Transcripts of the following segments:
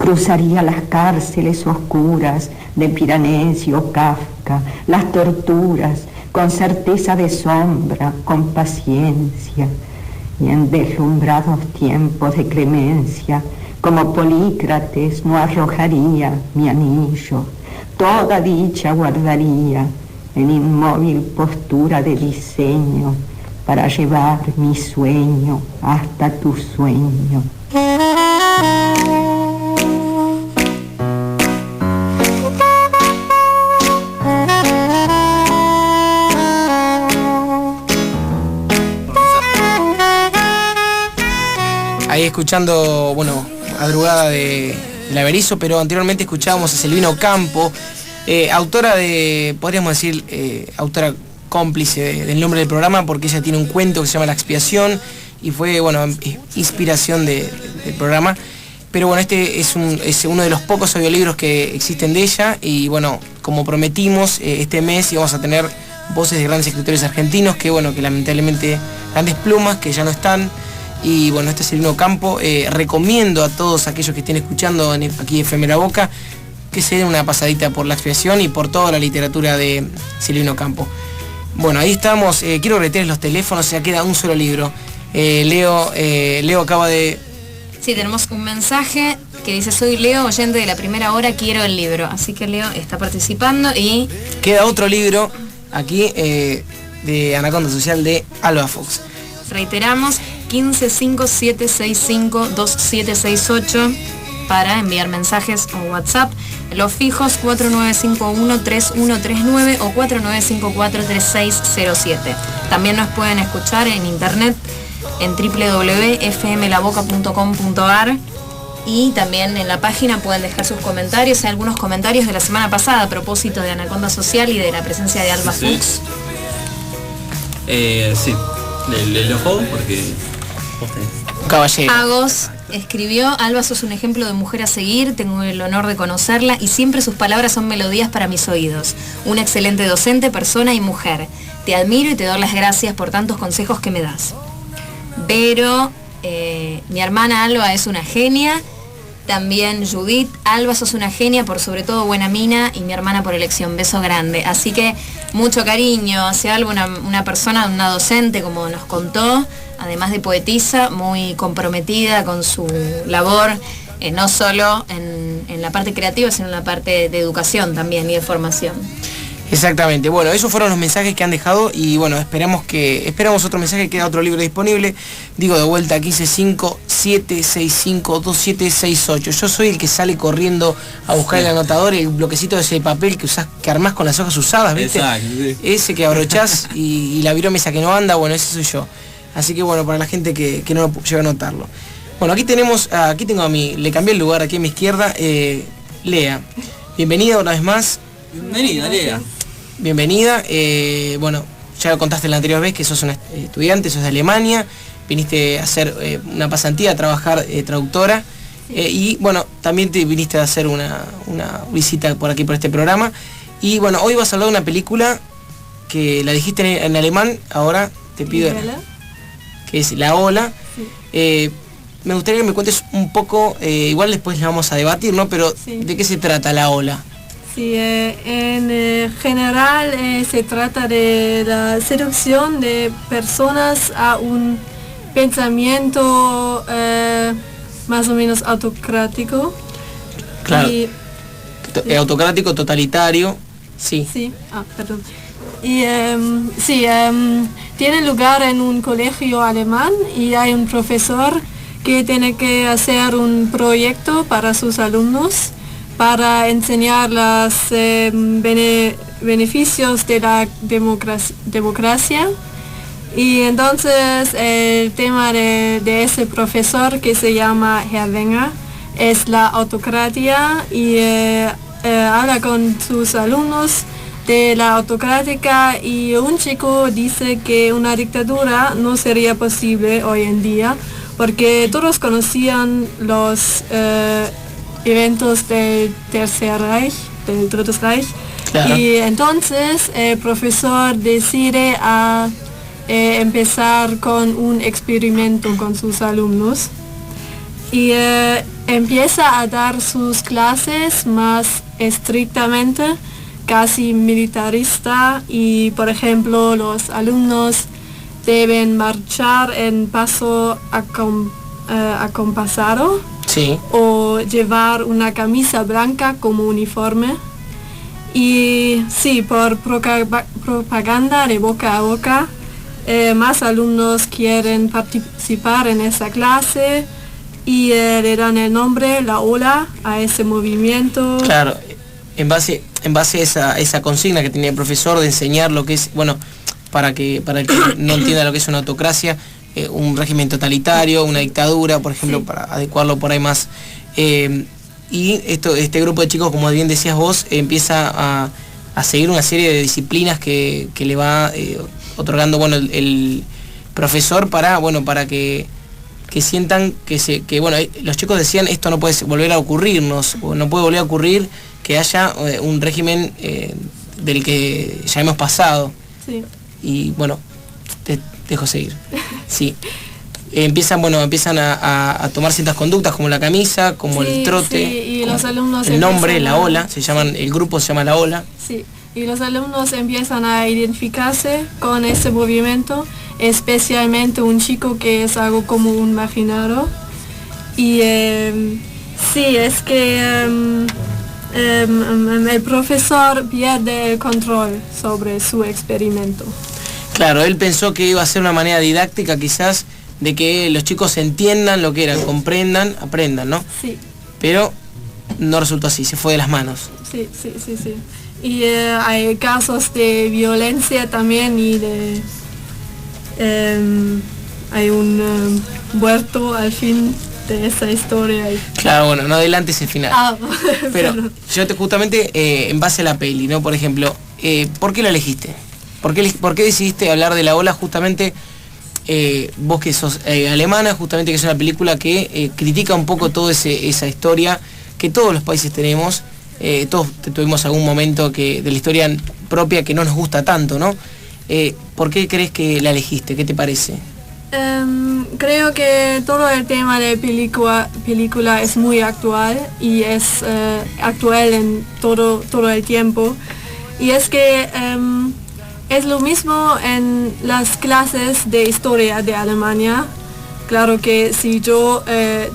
Cruzaría las cárceles oscuras de Piranesi o Kafka, las torturas, con certeza de sombra, con paciencia, y en deslumbrados tiempos de clemencia, como Polícrates, no arrojaría mi anillo, toda dicha guardaría en inmóvil postura de diseño, para llevar mi sueño hasta tu sueño. Ahí escuchando, bueno, Madrugada de La Berizo, pero anteriormente escuchábamos a Silvina Ocampo, autora de, podríamos decir, autora cómplice del nombre del programa, porque ella tiene un cuento que se llama La Expiación y fue, bueno, inspiración del programa. Pero bueno, este es uno de los pocos audiolibros que existen de ella y bueno, como prometimos, este mes íbamos a tener voces de grandes escritores argentinos que bueno, que lamentablemente grandes plumas que ya no están. Y bueno, este es Silvina Ocampo. Recomiendo a todos aquellos que estén escuchando aquí en FM La Boca que se den una pasadita por La Expiación y por toda la literatura de Silvina Ocampo. Bueno, ahí estamos. Quiero retener los teléfonos, ya queda un solo libro. Leo acaba de... Sí, tenemos un mensaje que dice: soy Leo, oyente de La Primera Hora, quiero el libro. Así que Leo está participando y... Queda otro libro aquí de Anaconda Social de Alba Fox. Reiteramos, 1557652768 para enviar mensajes o WhatsApp. Los fijos 4951-3139 o 4954-3607. También nos pueden escuchar en internet en www.fmlaboca.com.ar y también en la página pueden dejar sus comentarios. Hay algunos comentarios de la semana pasada a propósito de Anaconda Social y de la presencia de Alba Fox. Sí, le enojó porque vos tenés. Caballero. Agos escribió: Alba, sos un ejemplo de mujer a seguir, tengo el honor de conocerla y siempre sus palabras son melodías para mis oídos. Una excelente docente, persona y mujer. Te admiro y te doy las gracias por tantos consejos que me das. Pero mi hermana Alba es una genia. También Judith: Alba, sos una genia, por sobre todo buena mina, y mi hermana por elección. Beso grande. Así que mucho cariño hacia Alba, una persona, una docente, como nos contó, además de poetisa, muy comprometida con su labor, no solo en la parte creativa, sino en la parte de educación también y de formación. Exactamente. Bueno, esos fueron los mensajes que han dejado y bueno, esperamos otro mensaje, queda otro libro disponible. Digo de vuelta, 1557652768. Yo soy el que sale corriendo a buscar el anotador, el bloquecito de ese papel que armás con las hojas usadas, ¿viste? Exacto, sí. Ese que abrochás y la virome que no anda, bueno, ese soy yo. Así que bueno, para la gente que no llega a notarlo. Bueno, aquí tengo a mí, le cambié el lugar aquí a mi izquierda, Lea. Bienvenida una vez más. Bienvenida, Lea. Bienvenida, bueno, ya lo contaste la anterior vez que sos una estudiante, sos de Alemania, viniste a hacer una pasantía, a trabajar traductora, y bueno, también te viniste a hacer una visita por aquí, por este programa, y bueno, hoy vas a hablar de una película que la dijiste en alemán, ahora te pido, que es La Ola. Sí. Me gustaría que me cuentes un poco, igual después la vamos a debatir, ¿no? Pero sí. ¿De qué se trata La Ola? Sí, en general se trata de la seducción de personas a un pensamiento más o menos autocrático. Claro. Autocrático, totalitario, sí. Sí, perdón. Y tiene lugar en un colegio alemán y hay un profesor que tiene que hacer un proyecto para sus alumnos para enseñar los beneficios de la democracia. Y entonces el tema de ese profesor, que se llama Herr Wenger, es la autocracia y habla con sus alumnos de la autocrática, y un chico dice que una dictadura no sería posible hoy en día porque todos conocían los eventos del Tercer Reich, del Drittes Reich. Claro. Y entonces el profesor decide a empezar con un experimento con sus alumnos. Y empieza a dar sus clases más estrictamente, casi militarista, y por ejemplo los alumnos deben marchar en paso acompasado, Sí. o llevar una camisa blanca como uniforme. Y sí, por propaganda de boca a boca, más alumnos quieren participar en esa clase y le dan el nombre, la ola, a ese movimiento. Claro, en base a esa consigna que tenía el profesor de enseñar lo que es, bueno, para el que no entienda lo que es una autocracia, un régimen totalitario, una dictadura, por ejemplo, Sí. para adecuarlo por ahí más. Y este grupo de chicos, como bien decías vos, empieza a seguir una serie de disciplinas que le va otorgando, bueno, el profesor para que sientan que bueno, los chicos decían, esto no puede volver a ocurrirnos, o no puede volver a ocurrir que haya un régimen del que ya hemos pasado. Sí. Y bueno, te dejo seguir. Sí. Empiezan a tomar ciertas conductas como la camisa, como Sí, el trote, sí, y como los alumnos el nombre, empiezan la a- ola, el grupo se llama La Ola. Sí, y los alumnos empiezan a identificarse con ese movimiento, especialmente un chico que es algo como un marginado. Y sí, es que el profesor pierde el control sobre su experimento. Claro, él pensó que iba a ser una manera didáctica quizás de que los chicos entiendan lo que era, comprendan, aprendan, ¿no? Sí, Pero no resultó así, se fue de las manos. sí. Y hay casos de violencia también y de... hay un muerto al fin de esa historia. Claro, bueno, no adelantes el final. Ah, Pero perdón. yo justamente en base a la peli, ¿no? Por ejemplo, ¿por qué la elegiste? ¿Por qué decidiste hablar de La Ola justamente, vos que sos alemana, justamente que es una película que critica un poco toda esa historia que todos los países tenemos, todos tuvimos algún momento de la historia propia que no nos gusta tanto, ¿no? ¿Por qué crees que la elegiste? ¿Qué te parece? Creo que todo el tema de película es muy actual y es actual en todo el tiempo. Y es que es lo mismo en las clases de historia de Alemania. Claro que si yo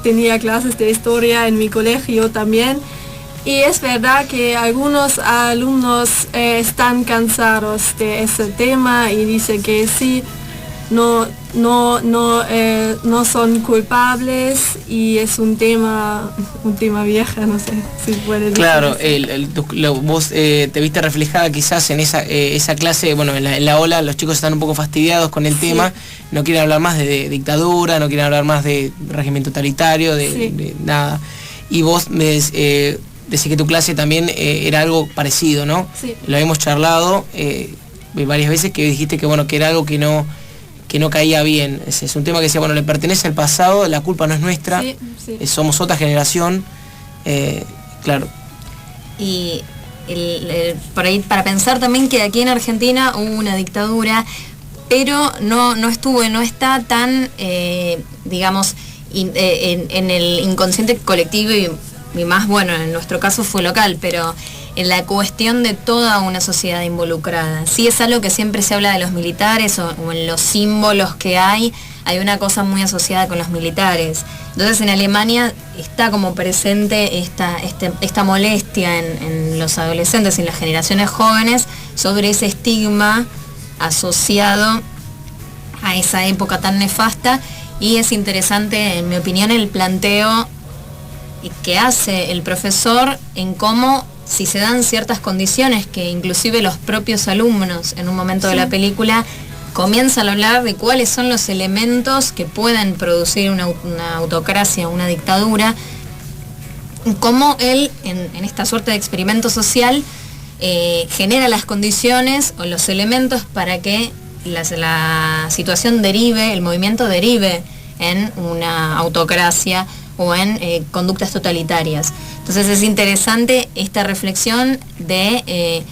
tenía clases de historia en mi colegio también, y es verdad que algunos alumnos están cansados de ese tema y dicen que sí, no son culpables y es un tema vieja, no sé si puede decir. Claro, vos te viste reflejada quizás en esa clase, bueno, en la ola los chicos están un poco fastidiados con el tema, no quieren hablar más de dictadura, no quieren hablar más de régimen totalitario, de nada. Y vos decís que tu clase también era algo parecido, ¿no? Sí. Lo habíamos charlado varias veces, que dijiste que bueno, que era algo que no caía bien. Es un tema que decía, bueno, le pertenece al pasado, la culpa no es nuestra, Sí. somos otra generación, claro. Y por ahí para pensar también que aquí en Argentina hubo una dictadura, pero no está tan, digamos, en el inconsciente colectivo y más, bueno, en nuestro caso fue local, pero en la cuestión de toda una sociedad involucrada. Sí es algo que siempre se habla de los militares o en los símbolos que hay una cosa muy asociada con los militares. Entonces en Alemania está como presente esta molestia en los adolescentes y en las generaciones jóvenes sobre ese estigma asociado a esa época tan nefasta, y es interesante, en mi opinión, el planteo que hace el profesor en cómo, si se dan ciertas condiciones que inclusive los propios alumnos en un momento de la película comienzan a hablar de cuáles son los elementos que pueden producir una autocracia, una dictadura, cómo él, en esta suerte de experimento social, genera las condiciones o los elementos para que la situación derive, el movimiento derive en una autocracia o en conductas totalitarias. Entonces es interesante esta reflexión de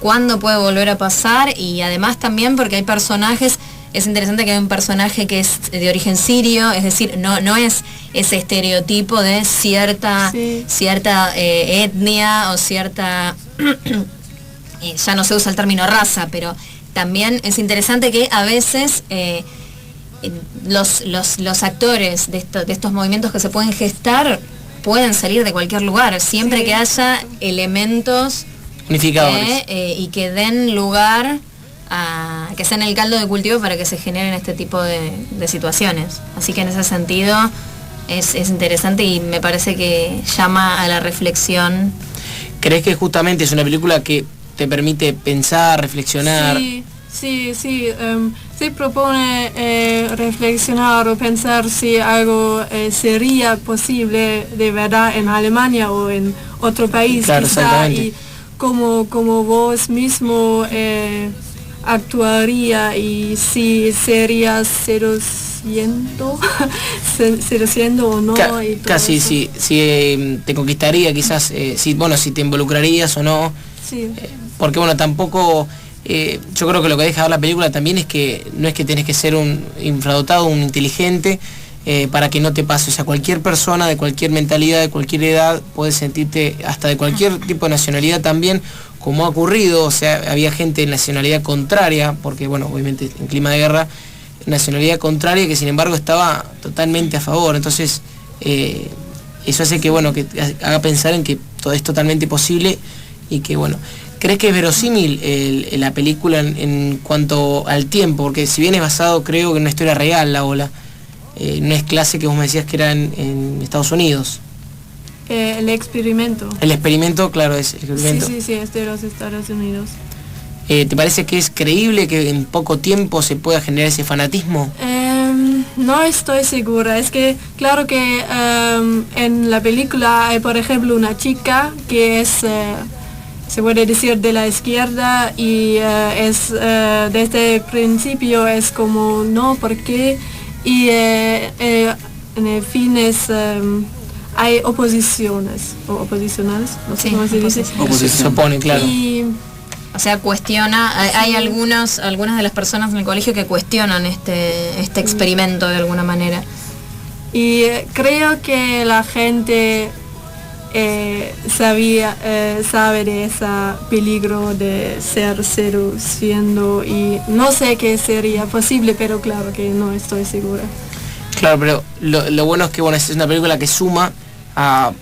cuándo puede volver a pasar, y además también porque hay personajes es interesante que hay un personaje que es de origen sirio, es decir, no es ese estereotipo de cierta etnia o cierta, ya no se usa el término raza, pero también es interesante que a veces los actores de estos movimientos que se pueden gestar pueden salir de cualquier lugar, siempre que haya elementos unificadores y que den lugar a que sean el caldo de cultivo para que se generen este tipo de situaciones. Así que en ese sentido es interesante y me parece que llama a la reflexión. ¿Crees que justamente es una película que te permite pensar, reflexionar? Sí, se propone reflexionar o pensar si algo sería posible de verdad en Alemania o en otro país, claro, quizá, y como vos mismo actuaría y si serías seduciendo o no. Y todo casi, eso. si te conquistaría quizás, si te involucrarías o no. Sí. Porque bueno, tampoco... yo creo que lo que deja ver la película también es que no es que tenés que ser un infradotado, un inteligente para que no te pase. O sea, cualquier persona de cualquier mentalidad, de cualquier edad, puede sentirte hasta de cualquier tipo de nacionalidad también, como ha ocurrido. O sea, había gente de nacionalidad contraria, porque bueno, obviamente en clima de guerra, nacionalidad contraria que sin embargo estaba totalmente a favor. Entonces, eso hace que bueno, que haga pensar en que todo es totalmente posible y que bueno... ¿Crees que es verosímil la película en cuanto al tiempo? Porque si bien es basado, creo que en una historia real, La Ola, no es clase que vos me decías que era en Estados Unidos. El experimento. El experimento, claro, es el experimento. Sí, es de los Estados Unidos. ¿Te parece que es creíble que en poco tiempo se pueda generar ese fanatismo? No estoy segura. Es que, claro que en la película hay, por ejemplo, una chica que es... se puede decir de la izquierda y desde el principio es como no, ¿por qué? Y en el fin hay oposiciones o oposicionales, no sé cómo se dice. Se opone, claro. O sea, cuestiona, hay algunas de las personas en el colegio que cuestionan este experimento de alguna manera. Y creo que la gente sabe de ese peligro de ser seduciendo y no sé qué sería posible, pero claro que no estoy segura. Claro, pero lo bueno es que bueno, es una película que suma a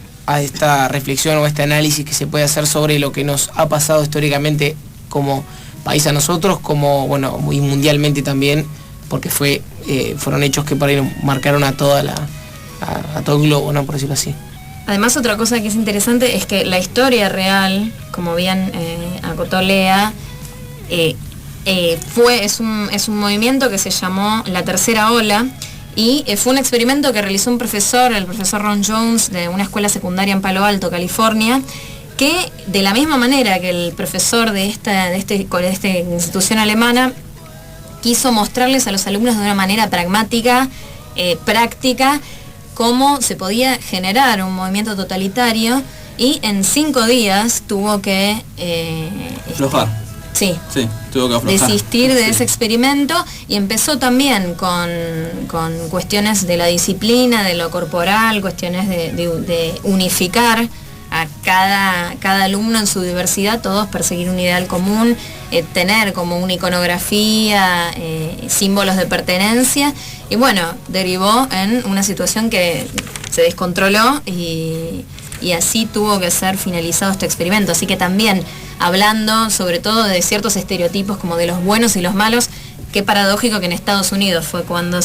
esta reflexión o a este análisis que se puede hacer sobre lo que nos ha pasado históricamente como país a nosotros, como bueno, y mundialmente también, porque fueron hechos que por ahí marcaron a todo el globo, ¿no? Por decirlo así. Además, otra cosa que es interesante es que la historia real, como bien acotó Lea, es un movimiento que se llamó la Tercera Ola y fue un experimento que realizó el profesor Ron Jones, de una escuela secundaria en Palo Alto, California, que de la misma manera que el profesor de esta institución alemana quiso mostrarles a los alumnos de una manera pragmática, práctica, cómo se podía generar un movimiento totalitario, y en 5 días tuvo que aflojar. Sí, tuvo que aflojar. Desistir de ese experimento, y empezó también con cuestiones de la disciplina, de lo corporal, cuestiones de unificar a cada alumno en su diversidad, todos perseguir un ideal común, tener como una iconografía, símbolos de pertenencia, y bueno, derivó en una situación que se descontroló y así tuvo que ser finalizado este experimento. Así que también hablando sobre todo de ciertos estereotipos como de los buenos y los malos, qué paradójico que en Estados Unidos fue cuando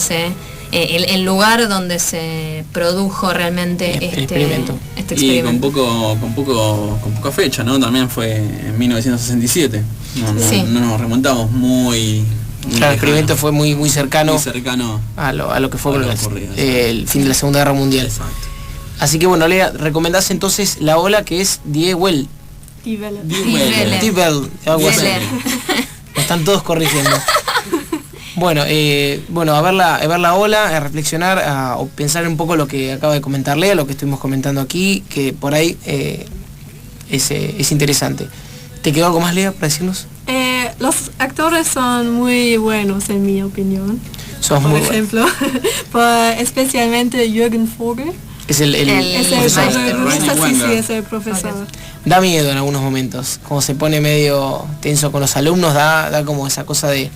el lugar donde se produjo realmente este experimento. Y con poca fecha, ¿no? También fue en 1967. No nos remontamos muy claro, el experimento fue muy cercano a lo que fue el fin de la Segunda Guerra Mundial. Exacto. Así que bueno, Lea, recomendás entonces La Ola, que es Die Welle. Die Welle. Algo así. Me están todos corrigiendo. Bueno, a ver la Ola, a reflexionar, a pensar un poco lo que acaba de comentar Lea, lo que estuvimos comentando aquí, que por ahí es interesante. ¿Te quedó algo más, Lea, para decirnos? Los actores son muy buenos en mi opinión. Por ejemplo, especialmente Jürgen Vogel. Es el profesor. Da miedo en algunos momentos, como se pone medio tenso con los alumnos, da como esa cosa de,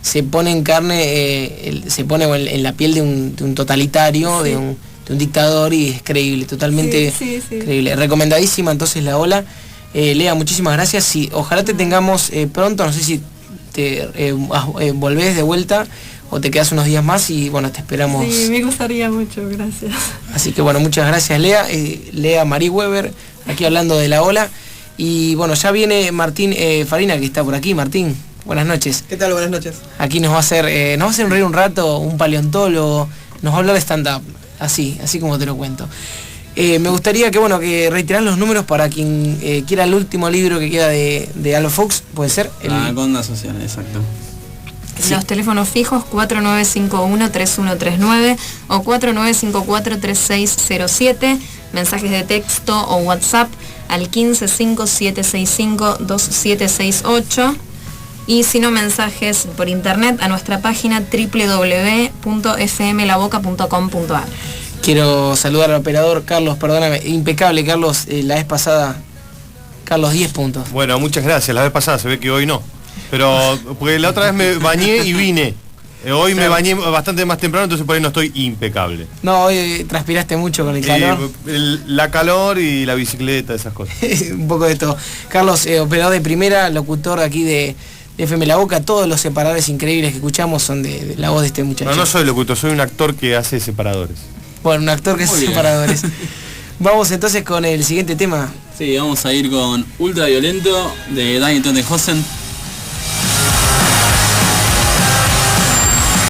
se pone en carne, se pone en la piel de un totalitario, sí, de un dictador, y es creíble, totalmente creíble. Recomendadísima entonces La Ola. Lea, muchísimas gracias, y ojalá te tengamos pronto, no sé si te volvés de vuelta o te quedas unos días más, y bueno, te esperamos. Sí, me gustaría mucho, gracias. Así que bueno, muchas gracias, Lea. Lea Marie Weber, aquí hablando de La Ola. Y bueno, ya viene Martín Farina, que está por aquí. Martín, buenas noches. ¿Qué tal? Buenas noches. Aquí nos va a hacer reír un rato, un paleontólogo, nos va a hablar de stand-up, así como te lo cuento. Me gustaría que reiterar los números para quien quiera el último libro que queda de Aldo Fox, puede ser. La Anaconda Social, exacto. Sí. Los teléfonos fijos 4951-3139 o 4954-3607, mensajes de texto o WhatsApp al 1557652768, y si no, mensajes por internet a nuestra página www.fmlaboca.com.ar. Quiero saludar al operador Carlos, perdóname, impecable Carlos, la vez pasada, Carlos, 10 puntos. Bueno, muchas gracias, la vez pasada, se ve que hoy no. Pero, porque la otra vez me bañé y vine. Hoy me bañé bastante más temprano, entonces por ahí no estoy impecable. No, hoy transpiraste mucho con el calor. La calor y la bicicleta, esas cosas. Un poco de todo. Carlos, operador de primera, locutor aquí de FM La Boca. Todos los separadores increíbles que escuchamos son de la voz de este muchacho. No soy locutor, soy un actor que hace separadores. Bueno, un actor que hace separadores. Vamos entonces con el siguiente tema. Sí, vamos a ir con Ultraviolento de Daniel Hosen.